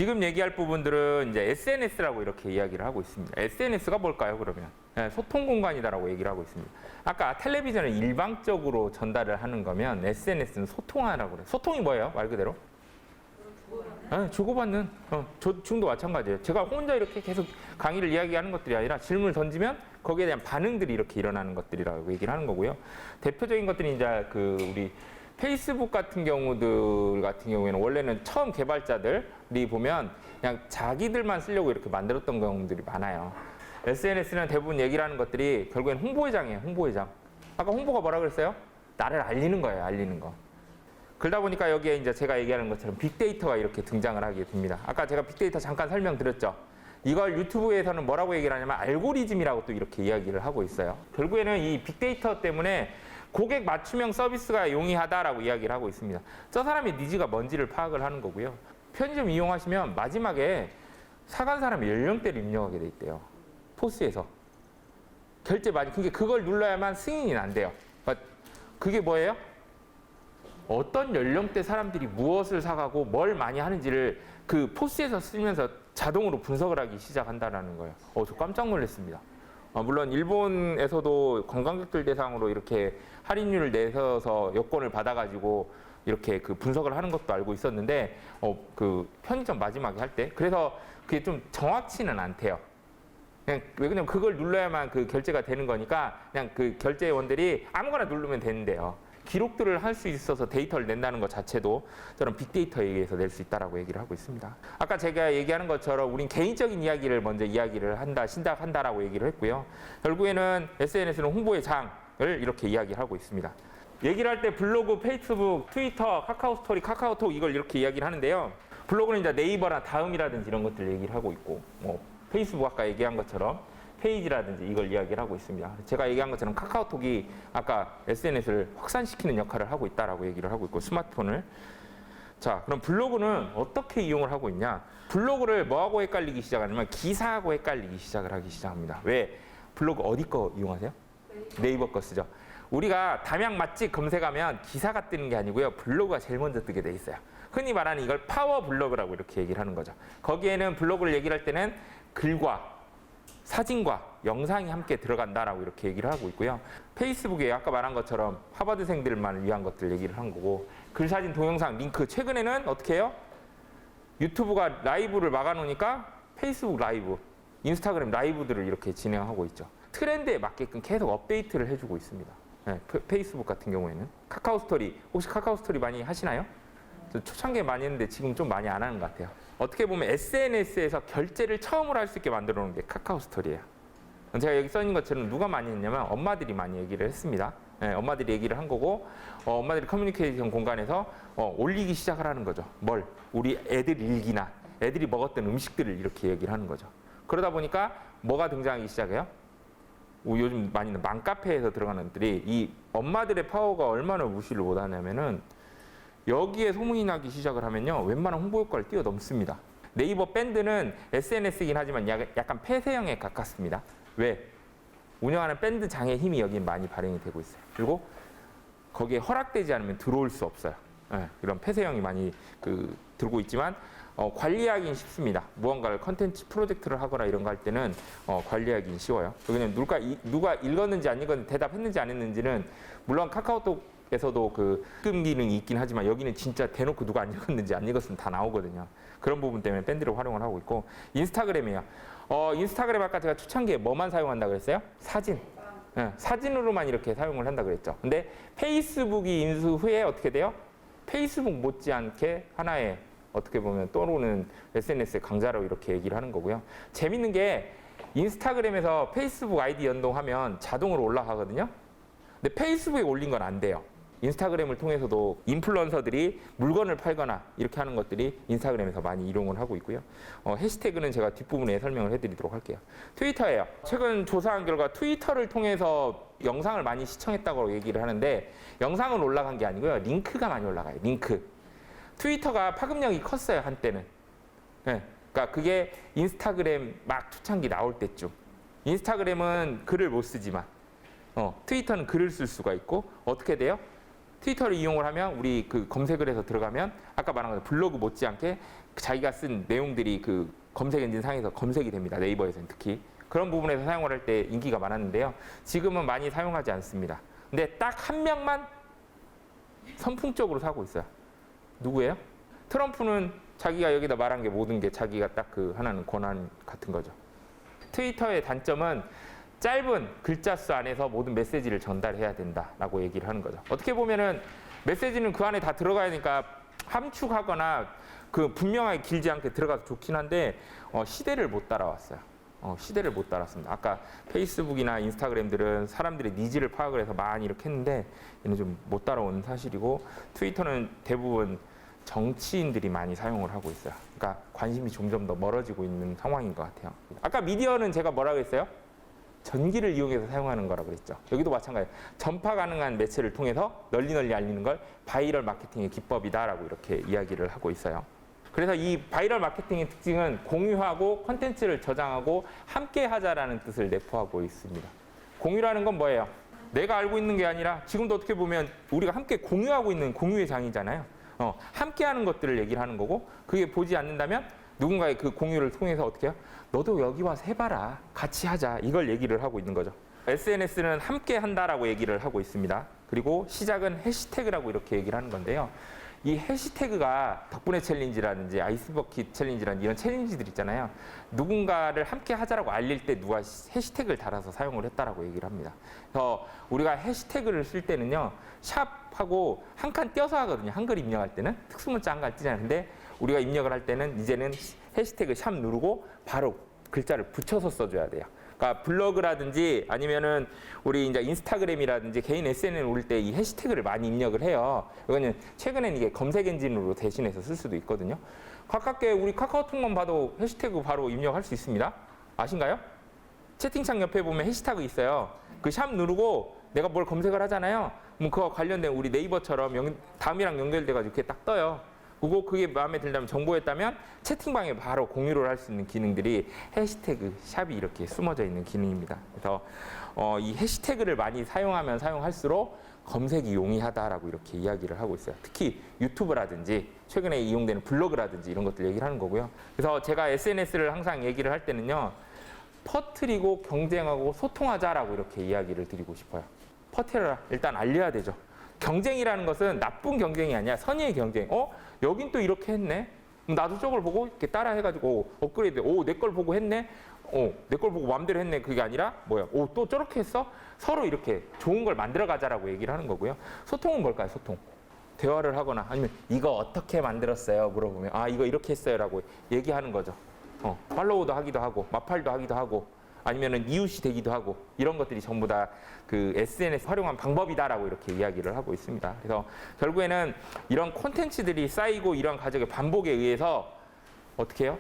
지금 얘기할 부분들은 이제 SNS라고 이렇게 이야기를 하고 있습니다. SNS가 뭘까요, 그러면? 네, 소통 공간이다라고 얘기를 하고 있습니다. 아까 텔레비전을 일방적으로 전달을 하는 거면 SNS는 소통하라고 그래요. 소통이 뭐예요, 말 그대로? 네, 주고받는. 지금도 마찬가지예요. 제가 혼자 이렇게 계속 강의를 이야기하는 것들이 아니라 질문을 던지면 거기에 대한 반응들이 이렇게 일어나는 것들이라고 얘기를 하는 거고요. 대표적인 것들이 이제 우리 페이스북 같은 경우에는 원래는 처음 개발자들이 보면 그냥 자기들만 쓰려고 이렇게 만들었던 경우들이 많아요. SNS는 대부분 얘기를 하는 것들이 결국엔 홍보회장이에요, 홍보회장. 아까 홍보가 뭐라 그랬어요? 나를 알리는 거예요, 알리는 거. 그러다 보니까 여기에 이제 제가 얘기하는 것처럼 빅데이터가 이렇게 등장을 하게 됩니다. 아까 제가 빅데이터 잠깐 설명드렸죠. 이걸 유튜브에서는 뭐라고 얘기를 하냐면 알고리즘이라고 또 이렇게 이야기를 하고 있어요. 결국에는 이 빅데이터 때문에 고객 맞춤형 서비스가 용이하다라고 이야기를 하고 있습니다. 저 사람의 니즈가 뭔지를 파악을 하는 거고요. 편의점 이용하시면 마지막에 사간 사람의 연령대를 입력하게 돼 있대요. 포스에서. 결제 많이, 그걸 눌러야만 승인이 난대요. 그게 뭐예요? 어떤 연령대 사람들이 무엇을 사가고 뭘 많이 하는지를 그 포스에서 쓰면서 자동으로 분석을 하기 시작한다는 거예요. 저 깜짝 놀랐습니다. 물론 일본에서도 관광객들 대상으로 이렇게 할인율을 내서 여권을 받아가지고 이렇게 그 분석을 하는 것도 알고 있었는데 그 편의점 마지막에 할 때 그래서 그게 좀 정확치는 않대요. 그냥 왜냐면 그걸 눌러야만 그 결제가 되는 거니까 그냥 그 결제원들이 아무거나 누르면 되는데요. 기록들을 할 수 있어서 데이터를 낸다는 것 자체도 저는 빅데이터에 의해서 낼 수 있다라고 얘기를 하고 있습니다. 아까 제가 얘기하는 것처럼 우린 개인적인 이야기를 먼저 이야기를 한다, 신작한다라고 얘기를 했고요. 결국에는 SNS는 홍보의 장을 이렇게 이야기하고 있습니다. 얘기를 할 때 블로그, 페이스북, 트위터, 카카오 스토리, 카카오톡 이걸 이렇게 이야기를 하는데요. 블로그는 이제 네이버나 다음이라든지 이런 것들 얘기를 하고 있고, 페이스북 아까 얘기한 것처럼 페이지라든지 이걸 이야기를 하고 있습니다. 제가 얘기한 것처럼 카카오톡이 아까 SNS를 확산시키는 역할을 하고 있다라고 얘기를 하고 있고 스마트폰을. 자, 그럼 블로그는 어떻게 이용을 하고 있냐? 블로그를 뭐하고 헷갈리기 시작하냐면 기사하고 헷갈리기 시작을 하기 시작합니다. 왜? 블로그 어디 거 이용하세요? 네이버 거 쓰죠. 우리가 담양 맛집 검색하면 기사가 뜨는 게 아니고요. 블로그가 제일 먼저 뜨게 돼 있어요. 흔히 말하는 이걸 파워 블로그라고 이렇게 얘기를 하는 거죠. 거기에는 블로그를 얘기를 할 때는 글과 사진과 영상이 함께 들어간다라고 이렇게 얘기를 하고 있고요. 페이스북에 아까 말한 것처럼 하버드생들만 위한 것들 얘기를 한 거고 글, 사진, 동영상, 링크 최근에는 어떻게 해요? 유튜브가 라이브를 막아놓으니까 페이스북 라이브, 인스타그램 라이브들을 이렇게 진행하고 있죠. 트렌드에 맞게끔 계속 업데이트를 해주고 있습니다. 네, 페이스북 같은 경우에는. 카카오 스토리, 혹시 카카오 스토리 많이 하시나요? 초창기에 많이 했는데 지금 좀 많이 안 하는 것 같아요. 어떻게 보면 SNS에서 결제를 처음으로 할 수 있게 만들어 놓은 게 카카오 스토리예요. 제가 여기 써 있는 것처럼 누가 많이 했냐면 엄마들이 많이 얘기를 했습니다. 네, 엄마들이 얘기를 한 거고 엄마들이 커뮤니케이션 공간에서 올리기 시작을 하는 거죠. 뭘? 우리 애들 일기나 애들이 먹었던 음식들을 이렇게 얘기를 하는 거죠. 그러다 보니까 뭐가 등장하기 시작해요? 요즘 많이 있는 맘카페에서 들어가는 것들이 이 엄마들의 파워가 얼마나 무시를 못하냐면은 여기에 소문이 나기 시작을 하면요. 웬만한 홍보 효과를 뛰어넘습니다. 네이버 밴드는 SNS이긴 하지만 약간 폐쇄형에 가깝습니다. 왜? 운영하는 밴드장의 힘이 여기 많이 발행이 되고 있어요. 그리고 거기에 허락되지 않으면 들어올 수 없어요. 네, 이런 폐쇄형이 많이 들고 있지만 관리하기는 쉽습니다. 무언가를 컨텐츠 프로젝트를 하거나 이런 거 할 때는 관리하기는 쉬워요. 왜냐면 누가 읽었는지 안 읽었는지 대답했는지 안 했는지는 물론 카카오톡에서도 그 입금 기능이 있긴 하지만 여기는 진짜 대놓고 누가 안 읽었는지 안 읽었으면 다 나오거든요. 그런 부분 때문에 밴드를 활용을 하고 있고 인스타그램이에요. 인스타그램 아까 제가 초창기에 뭐만 사용한다 그랬어요? 사진. 네, 사진으로만 이렇게 사용을 한다 그랬죠. 근데 페이스북이 인수 후에 어떻게 돼요? 페이스북 못지않게 하나의 어떻게 보면 떠오르는 SNS의 강자로 이렇게 얘기를 하는 거고요. 재밌는 게 인스타그램에서 페이스북 아이디 연동하면 자동으로 올라가거든요. 근데 페이스북에 올린 건 안 돼요. 인스타그램을 통해서도 인플루언서들이 물건을 팔거나 이렇게 하는 것들이 인스타그램에서 많이 이용을 하고 있고요. 해시태그는 제가 뒷부분에 설명을 해드리도록 할게요. 트위터예요. 최근 조사한 결과 트위터를 통해서 영상을 많이 시청했다고 얘기를 하는데 영상은 올라간 게 아니고요. 링크가 많이 올라가요. 링크. 트위터가 파급력이 컸어요. 한때는. 네. 그러니까 그게 인스타그램 막 초창기 나올 때쯤. 인스타그램은 글을 못 쓰지만 트위터는 글을 쓸 수가 있고 어떻게 돼요? 트위터를 이용을 하면 우리 그 검색을 해서 들어가면 아까 말한 것처럼 블로그 못지않게 자기가 쓴 내용들이 그 검색 엔진 상에서 검색이 됩니다. 네이버에서는 특히. 그런 부분에서 사용을 할 때 인기가 많았는데요. 지금은 많이 사용하지 않습니다. 근데 딱 한 명만 선풍적으로 사고 있어요. 누구예요? 트럼프는 자기가 여기다 말한 게 모든 게 자기가 딱 그 하나는 권한 같은 거죠. 트위터의 단점은 짧은 글자 수 안에서 모든 메시지를 전달해야 된다라고 얘기를 하는 거죠. 어떻게 보면은 메시지는 그 안에 다 들어가야 하니까 함축하거나 그 분명하게 길지 않게 들어가서 좋긴 한데 시대를 못 따라왔어요. 시대를 못 따랐습니다. 아까 페이스북이나 인스타그램들은 사람들의 니즈를 파악을 해서 많이 이렇게 했는데 얘는 좀 못 따라온 사실이고 트위터는 대부분 정치인들이 많이 사용을 하고 있어요. 그러니까 관심이 점점 더 멀어지고 있는 상황인 것 같아요. 아까 미디어는 제가 뭐라고 했어요? 전기를 이용해서 사용하는 거라고 그랬죠. 여기도 마찬가지예요. 전파 가능한 매체를 통해서 널리 알리는 걸 바이럴 마케팅의 기법이다라고 이렇게 이야기를 하고 있어요. 그래서 이 바이럴 마케팅의 특징은 공유하고 콘텐츠를 저장하고 함께 하자라는 뜻을 내포하고 있습니다. 공유라는 건 뭐예요? 내가 알고 있는 게 아니라 지금도 어떻게 보면 우리가 함께 공유하고 있는 공유의 장이잖아요. 함께 하는 것들을 얘기를 하는 거고 그게 보지 않는다면 누군가의 그 공유를 통해서 어떻게 해요? 너도 여기 와서 해봐라. 같이 하자. 이걸 얘기를 하고 있는 거죠. SNS는 함께 한다라고 얘기를 하고 있습니다. 그리고 시작은 해시태그라고 이렇게 얘기를 하는 건데요. 이 해시태그가 덕분에 챌린지라든지 아이스버킷 챌린지라든지 이런 챌린지들 있잖아요. 누군가를 함께 하자라고 알릴 때 누가 해시태그를 달아서 사용을 했다라고 얘기를 합니다. 그래서 우리가 해시태그를 쓸 때는요. 샵하고 한 칸 띄어서 하거든요. 한글 입력할 때는 특수문자 한칸 띄잖아요. 근데 우리가 입력을 할 때는 이제는 해시태그 샵 누르고 바로 글자를 붙여서 써줘야 돼요. 그러니까 블로그라든지 아니면은 우리 이제 인스타그램이라든지 개인 SNS에 올릴 때 이 해시태그를 많이 입력을 해요. 이거는 최근엔 이게 검색 엔진으로 대신해서 쓸 수도 있거든요. 가깝게 우리 카카오톡만 봐도 해시태그 바로 입력할 수 있습니다. 아신가요? 채팅창 옆에 보면 해시태그 있어요. 그 샵 누르고 내가 뭘 검색을 하잖아요. 그럼 그거 관련된 우리 네이버처럼 다음이랑 연결돼가지고 이렇게 딱 떠요. 그리고 그게 마음에 들다면 정보였다면 채팅방에 바로 공유를 할 수 있는 기능들이 해시태그 샵이 이렇게 숨어져 있는 기능입니다. 그래서 이 해시태그를 많이 사용하면 사용할수록 검색이 용이하다라고 이렇게 이야기를 하고 있어요. 특히 유튜브라든지 최근에 이용되는 블로그라든지 이런 것들 얘기를 하는 거고요. 그래서 제가 SNS를 항상 얘기를 할 때는요. 퍼뜨리고 경쟁하고 소통하자라고 이렇게 이야기를 드리고 싶어요. 퍼뜨려라. 일단 알려야 되죠. 경쟁이라는 것은 나쁜 경쟁이 아니라 선의의 경쟁. 여긴 또 이렇게 했네. 나도 저걸 보고 이렇게 따라 해가지고 업그레이드. 내 걸 보고 했네. 내 걸 보고 마음대로 했네. 그게 아니라 뭐야? 또 저렇게 했어? 서로 이렇게 좋은 걸 만들어 가자라고 얘기를 하는 거고요. 소통은 뭘까요? 소통. 대화를 하거나 아니면 이거 어떻게 만들었어요? 물어보면 이거 이렇게 했어요라고 얘기하는 거죠. 팔로우도 하기도 하고 마팔도 하기도 하고 아니면은 이웃이 되기도 하고 이런 것들이 전부 다 그 SNS 활용한 방법이다라고 이렇게 이야기를 하고 있습니다. 그래서 결국에는 이런 콘텐츠들이 쌓이고 이런 과정의 반복에 의해서 어떻게 해요?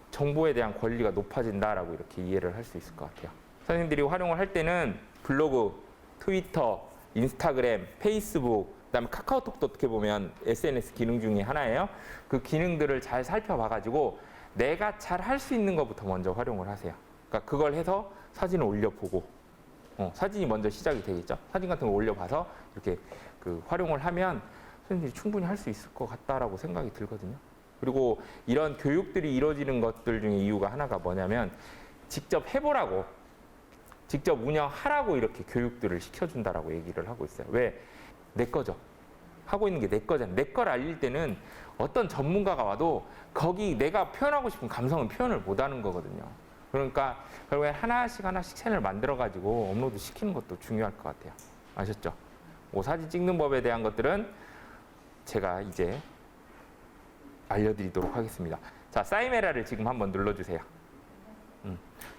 정보에 대한 권리가 높아진다라고 이렇게 이해를 할 수 있을 것 같아요. 선생님들이 활용을 할 때는 블로그, 트위터, 인스타그램, 페이스북, 그다음에 카카오톡도 어떻게 보면 SNS 기능 중에 하나예요. 그 기능들을 잘 살펴봐가지고 내가 잘 할 수 있는 것부터 먼저 활용을 하세요. 그러니까 그걸 해서 사진을 올려보고 사진이 먼저 시작이 되겠죠. 사진 같은 거 올려봐서 이렇게 그 활용을 하면 선생님들이 충분히 할 수 있을 것 같다라고 생각이 들거든요. 그리고 이런 교육들이 이루어지는 것들 중에 이유가 하나가 뭐냐면 직접 해보라고, 직접 운영하라고 이렇게 교육들을 시켜준다라고 얘기를 하고 있어요. 왜? 내 거죠. 하고 있는 게 내 거잖아요. 내 걸 알릴 때는 어떤 전문가가 와도 거기 내가 표현하고 싶은 감성은 표현을 못하는 거거든요. 그러니까 결국에 하나씩 채널 만들어가지고 업로드 시키는 것도 중요할 것 같아요. 아셨죠? 사진 찍는 법에 대한 것들은 제가 이제 알려드리도록 하겠습니다. 자, 사이메라를 지금 한번 눌러주세요.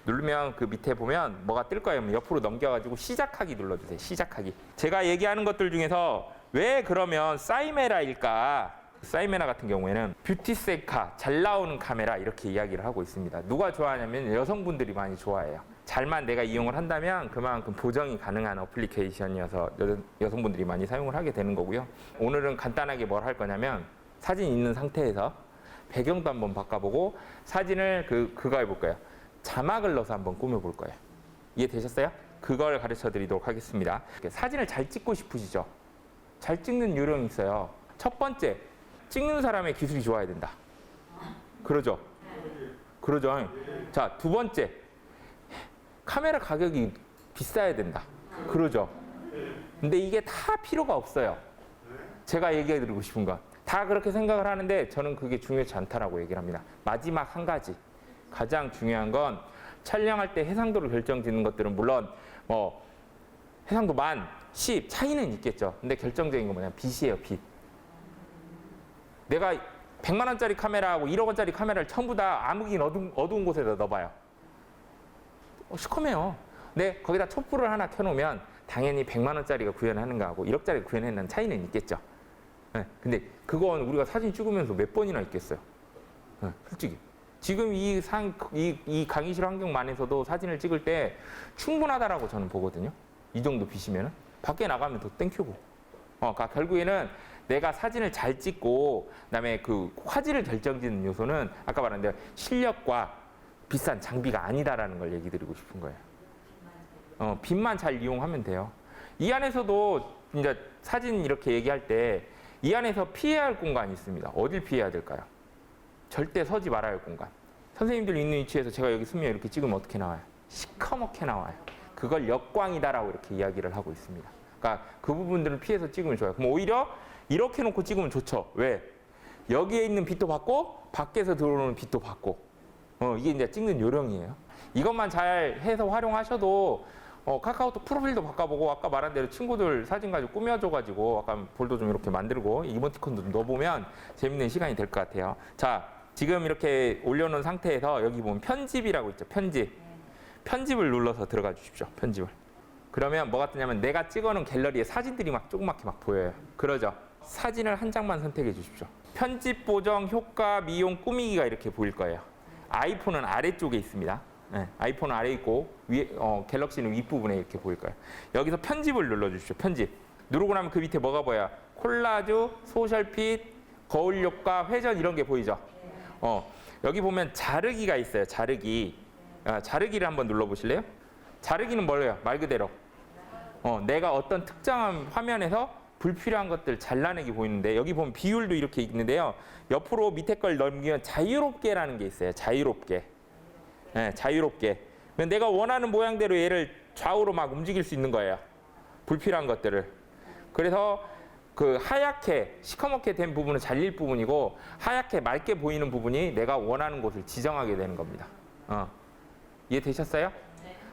누르면 그 밑에 보면 뭐가 뜰 거예요. 옆으로 넘겨가지고 시작하기 눌러주세요. 시작하기. 제가 얘기하는 것들 중에서 왜 그러면 사이메라일까? 사이메라 같은 경우에는 뷰티 셀카, 잘 나오는 카메라 이렇게 이야기를 하고 있습니다. 누가 좋아하냐면 여성분들이 많이 좋아해요. 잘만 내가 이용을 한다면 그만큼 보정이 가능한 어플리케이션이어서 여성분들이 많이 사용을 하게 되는 거고요. 오늘은 간단하게 뭘 할 거냐면 사진 있는 상태에서 배경도 한번 바꿔보고 사진을 그거 해볼 거예요. 자막을 넣어서 한번 꾸며볼 거예요. 이해되셨어요? 그걸 가르쳐 드리도록 하겠습니다. 사진을 잘 찍고 싶으시죠? 잘 찍는 요령이 있어요. 첫 번째, 찍는 사람의 기술이 좋아야 된다. 그러죠? 그러죠. 자, 두 번째. 카메라 가격이 비싸야 된다. 그러죠? 근데 이게 다 필요가 없어요. 제가 얘기해 드리고 싶은 건. 다 그렇게 생각을 하는데 저는 그게 중요하지 않다라고 얘기를 합니다. 마지막 한 가지. 가장 중요한 건 촬영할 때 해상도를 결정짓는 것들은 물론 뭐 해상도 10,000, 10 차이는 있겠죠. 근데 결정적인 건 뭐냐면 빛이에요, 빛. 내가 100만 원짜리 카메라하고 1억 원짜리 카메라를 전부 다 암흑인 어두운 곳에다 넣어봐요. 시커매요. 근데 거기다 촛불을 하나 켜놓으면 당연히 100만 원짜리가 구현하는 거하고 1억짜리가 구현하는 차이는 있겠죠. 네, 근데 그건 우리가 사진 찍으면서 몇 번이나 있겠어요. 네, 솔직히. 지금 이 강의실 환경만에서도 사진을 찍을 때 충분하다라고 저는 보거든요. 이 정도 빛이면은. 밖에 나가면 더 땡큐고. 그러니까 결국에는 내가 사진을 잘 찍고 그다음에 그 화질을 결정짓는 요소는 아까 말한 대로 실력과 비싼 장비가 아니다라는 걸 얘기 드리고 싶은 거예요. 빛만 잘 이용하면 돼요. 이 안에서도 이제 사진 이렇게 얘기할 때 이 안에서 피해야 할 공간이 있습니다. 어딜 피해야 될까요? 절대 서지 말아야 할 공간. 선생님들 있는 위치에서 제가 여기 서면 이렇게 찍으면 어떻게 나와요? 시커멓게 나와요. 그걸 역광이다라고 이렇게 이야기를 하고 있습니다. 그러니까 그 부분들을 피해서 찍으면 좋아요. 그럼 오히려 이렇게 놓고 찍으면 좋죠. 왜? 여기에 있는 빛도 받고 밖에서 들어오는 빛도 받고. 이게 이제 찍는 요령이에요. 이것만 잘 해서 활용하셔도 카카오톡 프로필도 바꿔보고 아까 말한 대로 친구들 사진 가지고 꾸며줘가지고 아까 볼도 좀 이렇게 만들고 이모티콘도 좀 넣어보면 재밌는 시간이 될 것 같아요. 자, 지금 이렇게 올려놓은 상태에서 여기 보면 편집이라고 있죠. 편집. 편집을 눌러서 들어가 주십시오. 편집을. 그러면 뭐가 뜨냐면 내가 찍어놓은 갤러리에 사진들이 막 조그맣게 막 보여요. 그러죠? 사진을 한 장만 선택해 주십시오. 편집, 보정, 효과, 미용, 꾸미기가 이렇게 보일 거예요. 아이폰은 아래쪽에 있습니다. 네, 아이폰은 아래에 있고 위에, 갤럭시는 윗부분에 이렇게 보일 거예요. 여기서 편집을 눌러주십시오. 편집. 누르고 나면 그 밑에 뭐가 보여요? 콜라주, 소셜핏, 거울 효과, 회전 이런 게 보이죠? 여기 보면 자르기가 있어요. 자르기. 자르기를 한번 눌러보실래요? 자르기는 뭐예요? 말 그대로. 내가 어떤 특정한 화면에서 불필요한 것들 잘라내기 보이는데 여기 보면 비율도 이렇게 있는데요. 옆으로 밑에 걸 넘기면 자유롭게라는 게 있어요. 자유롭게. 네, 자유롭게. 내가 원하는 모양대로 얘를 좌우로 막 움직일 수 있는 거예요. 불필요한 것들을. 그래서 그 하얗게 시커멓게 된 부분은 잘릴 부분이고 하얗게 맑게 보이는 부분이 내가 원하는 곳을 지정하게 되는 겁니다. 이해되셨어요?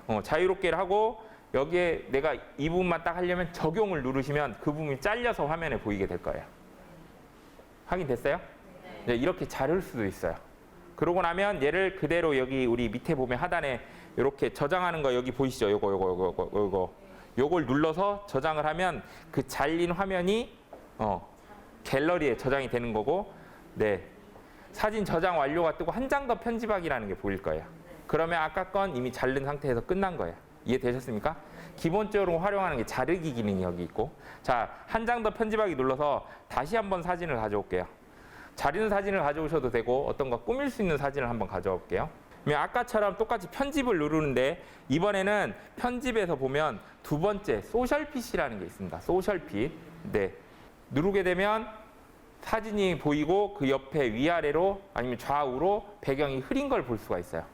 네. 자유롭게를 하고 여기에 내가 이 부분만 딱 하려면 적용을 누르시면 그 부분이 잘려서 화면에 보이게 될 거예요. 확인됐어요? 네, 이렇게 자를 수도 있어요. 그러고 나면 얘를 그대로 여기 우리 밑에 보면 하단에 이렇게 저장하는 거 여기 보이시죠? 요걸 눌러서 저장을 하면 그 잘린 화면이 갤러리에 저장이 되는 거고, 네, 사진 저장 완료가 뜨고 한 장 더 편집하기라는 게 보일 거예요. 그러면 아까 건 이미 자른 상태에서 끝난 거예요. 이해되셨습니까? 기본적으로 활용하는 게 자르기 기능이 여기 있고, 자, 한 장 더 편집하기 눌러서 다시 한번 사진을 가져올게요. 자른 사진을 가져오셔도 되고 어떤 거 꾸밀 수 있는 사진을 한번 가져올게요. 아까처럼 똑같이 편집을 누르는데 이번에는 편집에서 보면 두 번째 소셜핏이라는 게 있습니다. 소셜핏. 네. 누르게 되면 사진이 보이고 그 옆에 위아래로 아니면 좌우로 배경이 흐린 걸 볼 수가 있어요.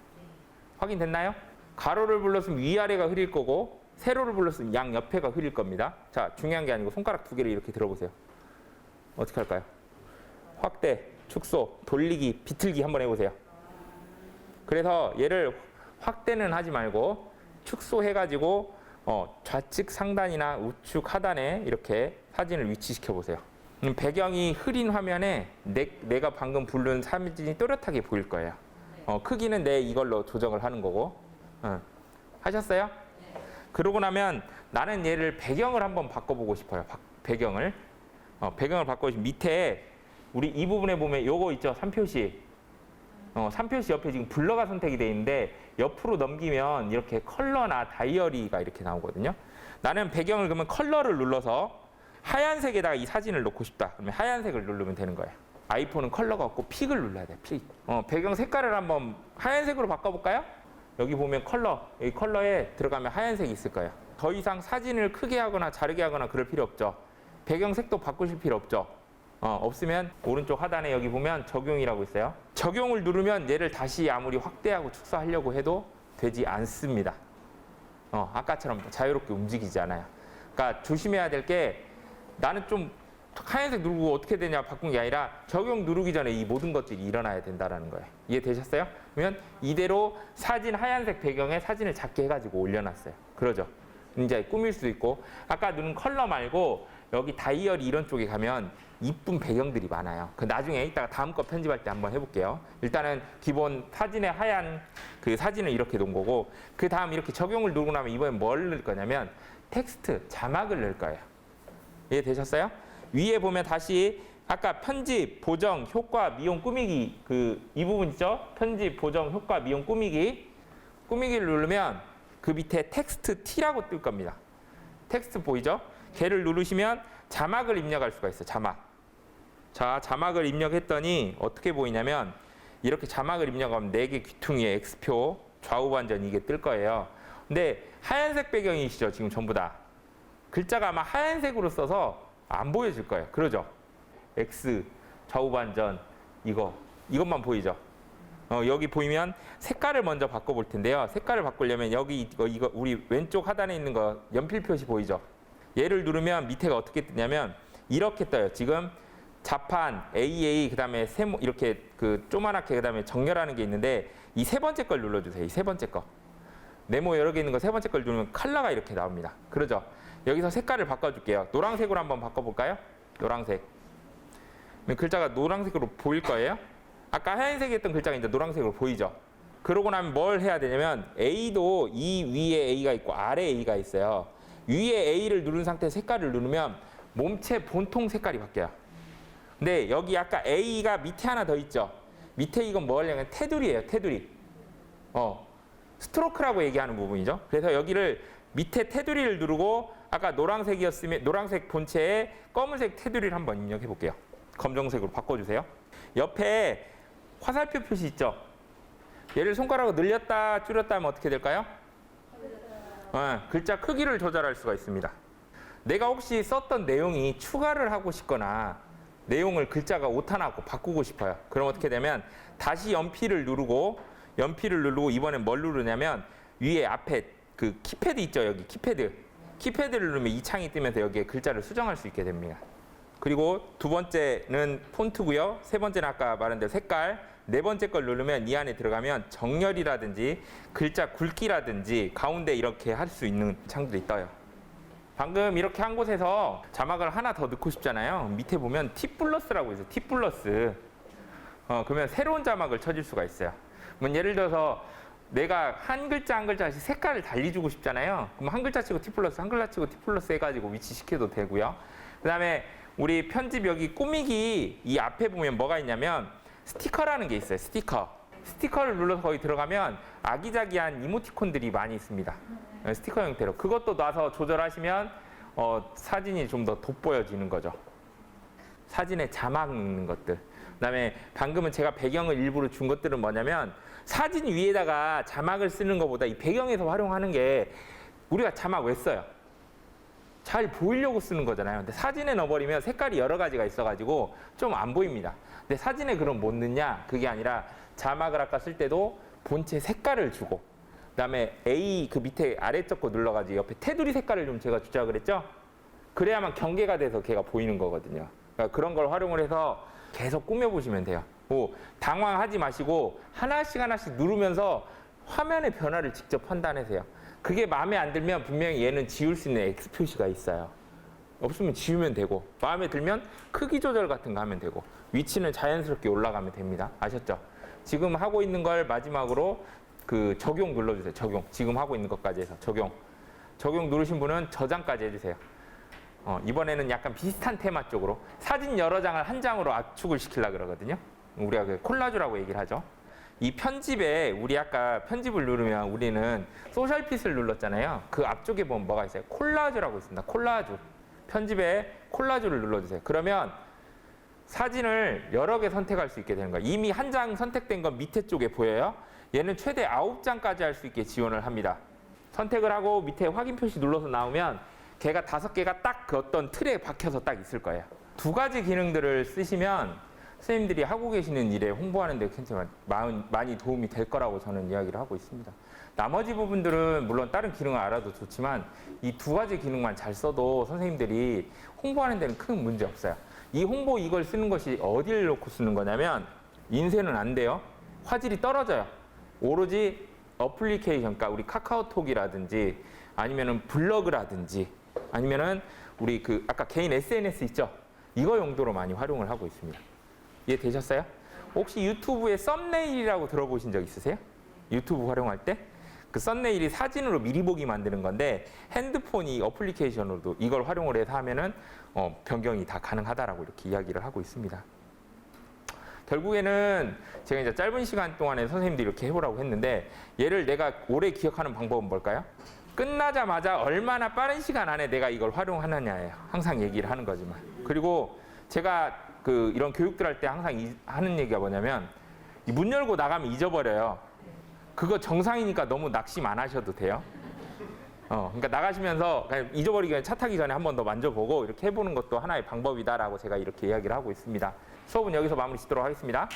확인됐나요? 가로를 불렀으면 위아래가 흐릴 거고 세로를 불렀으면 양 옆에가 흐릴 겁니다. 자, 중요한 게 아니고 손가락 두 개를 이렇게 들어보세요. 어떻게 할까요? 확대, 축소, 돌리기, 비틀기 한번 해보세요. 그래서 얘를 확대는 하지 말고 축소해가지고 좌측 상단이나 우측 하단에 이렇게 사진을 위치시켜 보세요. 배경이 흐린 화면에 내가 방금 부른 사진이 또렷하게 보일 거예요. 크기는 내 이걸로 조정을 하는 거고. 하셨어요? 그러고 나면 나는 얘를 배경을 한번 바꿔보고 싶어요. 배경을 바꿔보시면 밑에 우리 이 부분에 보면 요거 있죠? 3표시. 3표시 옆에 지금 블러가 선택이 되어 있는데 옆으로 넘기면 이렇게 컬러나 다이어리가 이렇게 나오거든요. 나는 배경을 그러면 컬러를 눌러서 하얀색에다가 이 사진을 넣고 싶다. 그러면 하얀색을 누르면 되는 거예요. 아이폰은 컬러가 없고 픽을 눌러야 돼요. 픽. 배경 색깔을 한번 하얀색으로 바꿔볼까요? 여기 보면 여기 컬러에 들어가면 하얀색이 있을 거예요. 더 이상 사진을 크게 하거나 자르게 하거나 그럴 필요 없죠. 배경 색도 바꾸실 필요 없죠. 없으면 오른쪽 하단에 여기 보면 적용이라고 있어요. 적용을 누르면 얘를 다시 아무리 확대하고 축소하려고 해도 되지 않습니다. 아까처럼 자유롭게 움직이지 않아요. 그러니까 조심해야 될 게 나는 좀 하얀색 누르고 어떻게 되냐 바꾼 게 아니라 적용 누르기 전에 이 모든 것들이 일어나야 된다는 거예요. 이해되셨어요? 그러면 이대로 사진 하얀색 배경에 사진을 작게 해가지고 올려놨어요. 그러죠? 이제 꾸밀 수도 있고 아까 누른 컬러 말고 여기 다이어리 이런 쪽에 가면 이쁜 배경들이 많아요. 그 나중에 이따가 다음 거 편집할 때 한번 해볼게요. 일단은 기본 사진에 하얀 그 사진을 이렇게 놓은 거고 그 다음 이렇게 적용을 누르고 나면 이번엔 뭘 넣을 거냐면 텍스트, 자막을 넣을 거예요. 이해되셨어요? 위에 보면 다시 아까 편집, 보정, 효과, 미용, 꾸미기 이 부분 있죠? 편집, 보정, 효과, 미용, 꾸미기를 누르면 그 밑에 텍스트 T라고 뜰 겁니다. 텍스트 보이죠? 걔를 누르시면 자막을 입력할 수가 있어요. 자막. 자, 자막을 입력했더니 어떻게 보이냐면 이렇게 자막을 입력하면 4개 귀퉁이에 X표, 좌우 반전 이게 뜰 거예요. 근데 하얀색 배경이시죠? 지금 전부 다. 글자가 아마 하얀색으로 써서 안 보여질 거예요. 그러죠? X, 좌우 반전 이것만 보이죠? 여기 보이면 색깔을 먼저 바꿔볼 텐데요. 색깔을 바꾸려면 여기 이거 우리 왼쪽 하단에 있는 거 연필 표시 보이죠? 얘를 누르면 밑에가 어떻게 뜨냐면 이렇게 떠요. 지금 자판, AA, 그 다음에 세모 이렇게 그 조그맣게 그 다음에 정렬하는 게 있는데 이 세 번째 걸 눌러주세요. 이 세 번째 거. 네모 여러 개 있는 거 세 번째 걸 누르면 컬러가 이렇게 나옵니다. 그러죠? 여기서 색깔을 바꿔줄게요. 노란색으로 한번 바꿔볼까요? 노란색. 글자가 노란색으로 보일 거예요. 아까 하얀색이었던 글자가 이제 노란색으로 보이죠. 그러고 나면 뭘 해야 되냐면 A도 이 위에 A가 있고 아래 A가 있어요. 위에 A를 누른 상태에서 색깔을 누르면 몸체 본통 색깔이 바뀌어요. 근데 여기 아까 A가 밑에 하나 더 있죠. 밑에 이건 뭐냐면 테두리예요. 테두리. 스트로크라고 얘기하는 부분이죠. 그래서 여기를 밑에 테두리를 누르고 아까 노란색이었으면 노란색 본체에 검은색 테두리를 한번 입력해 볼게요. 검정색으로 바꿔주세요. 옆에 화살표 표시 있죠. 얘를 손가락으로 늘렸다 줄였다 하면 어떻게 될까요? 글자 크기를 조절할 수가 있습니다. 내가 혹시 썼던 내용이 추가를 하고 싶거나 내용을 글자가 오타나고 바꾸고 싶어요. 그럼 어떻게 되면 다시 연필을 누르고 이번엔 뭘 누르냐면 위에 앞에 그 키패드 있죠. 여기 키패드를 누르면 이 창이 뜨면서 여기에 글자를 수정할 수 있게 됩니다. 그리고 두 번째는 폰트고요. 세 번째는 아까 말한 대로 색깔. 네 번째 걸 누르면 이 안에 들어가면 정렬이라든지 글자 굵기라든지 가운데 이렇게 할 수 있는 창들이 떠요. 방금 이렇게 한 곳에서 자막을 하나 더 넣고 싶잖아요. 밑에 보면 T 플러스라고 있어요. T 플러스. 그러면 새로운 자막을 쳐줄 수가 있어요. 예를 들어서 내가 한 글자 한 글자씩 색깔을 달리 주고 싶잖아요. 그럼 한 글자 치고 T 플러스, 한 글자 치고 T 플러스 해가지고 위치시켜도 되고요. 그 다음에 우리 편집 여기 꾸미기 이 앞에 보면 뭐가 있냐면 스티커라는 게 있어요. 스티커를 눌러서 거기 들어가면 아기자기한 이모티콘들이 많이 있습니다. 스티커 형태로. 그것도 놔서 조절하시면 사진이 좀 더 돋보여지는 거죠. 사진에 자막 넣는 것들. 그다음에 방금은 제가 배경을 일부러 준 것들은 뭐냐면 사진 위에다가 자막을 쓰는 것보다 이 배경에서 활용하는 게 우리가 자막 왜 써요? 잘 보이려고 쓰는 거잖아요. 근데 사진에 넣어버리면 색깔이 여러 가지가 있어가지고 좀 안 보입니다. 근데 사진에 그럼 못 넣냐? 그게 아니라 자막을 아까 쓸 때도 본체 색깔을 주고 그다음에 A 그 밑에 아래쪽 거 눌러가지고 옆에 테두리 색깔을 좀 제가 주자고 그랬죠? 그래야만 경계가 돼서 걔가 보이는 거거든요. 그러니까 그런 걸 활용을 해서 계속 꾸며보시면 돼요. 당황하지 마시고 하나씩 누르면서 화면의 변화를 직접 판단하세요. 그게 마음에 안 들면 분명히 얘는 지울 수 있는 X 표시가 있어요. 없으면 지우면 되고 마음에 들면 크기 조절 같은 거 하면 되고 위치는 자연스럽게 올라가면 됩니다. 아셨죠? 지금 하고 있는 걸 마지막으로 그 적용 눌러주세요. 적용. 지금 하고 있는 것까지 해서 적용 누르신 분은 저장까지 해주세요. 이번에는 약간 비슷한 테마 쪽으로 사진 여러 장을 한 장으로 압축을 시키려고 그러거든요. 우리가 그 콜라주라고 얘기를 하죠. 이 편집에 우리 아까 편집을 누르면 우리는 소셜핏을 눌렀잖아요. 그 앞쪽에 보면 뭐가 있어요? 콜라주라고 있습니다. 콜라주. 편집에 콜라주를 눌러주세요. 그러면 사진을 여러 개 선택할 수 있게 되는 거예요. 이미 한 장 선택된 건 밑에 쪽에 보여요. 얘는 최대 9장까지 할 수 있게 지원을 합니다. 선택을 하고 밑에 확인 표시 눌러서 나오면 걔가 5개가 딱 그 어떤 틀에 박혀서 딱 있을 거예요. 두 가지 기능들을 쓰시면 선생님들이 하고 계시는 일에 홍보하는 데 굉장히 많이 도움이 될 거라고 저는 이야기를 하고 있습니다. 나머지 부분들은 물론 다른 기능을 알아도 좋지만 이 두 가지 기능만 잘 써도 선생님들이 홍보하는 데는 큰 문제 없어요. 이 홍보 이걸 쓰는 것이 어디를 놓고 쓰는 거냐면 인쇄는 안 돼요. 화질이 떨어져요. 오로지 어플리케이션, 그러니까 우리 카카오톡이라든지 아니면은 블로그라든지 아니면은 우리 그 아까 개인 SNS 있죠? 이거 용도로 많이 활용을 하고 있습니다. 이해되셨어요? 혹시 유튜브에 썸네일이라고 들어보신 적 있으세요? 유튜브 활용할 때? 그 썸네일이 사진으로 미리 보기 만드는 건데 핸드폰이 어플리케이션으로도 이걸 활용을 해서 하면은 변경이 다 가능하다라고 이렇게 이야기를 하고 있습니다. 결국에는 제가 이제 짧은 시간 동안에 선생님들이 이렇게 해보라고 했는데 얘를 내가 오래 기억하는 방법은 뭘까요? 끝나자마자 얼마나 빠른 시간 안에 내가 이걸 활용하느냐예요. 항상 얘기를 하는 거지만. 그리고 제가 이런 교육들 할 때 항상 하는 얘기가 뭐냐면 문 열고 나가면 잊어버려요. 그거 정상이니까 너무 낙심 안 하셔도 돼요. 그러니까 나가시면서 그냥 잊어버리기 전에 차 타기 전에 한 번 더 만져보고 이렇게 해보는 것도 하나의 방법이다라고 제가 이렇게 이야기를 하고 있습니다. 수업은 여기서 마무리 짓도록 하겠습니다.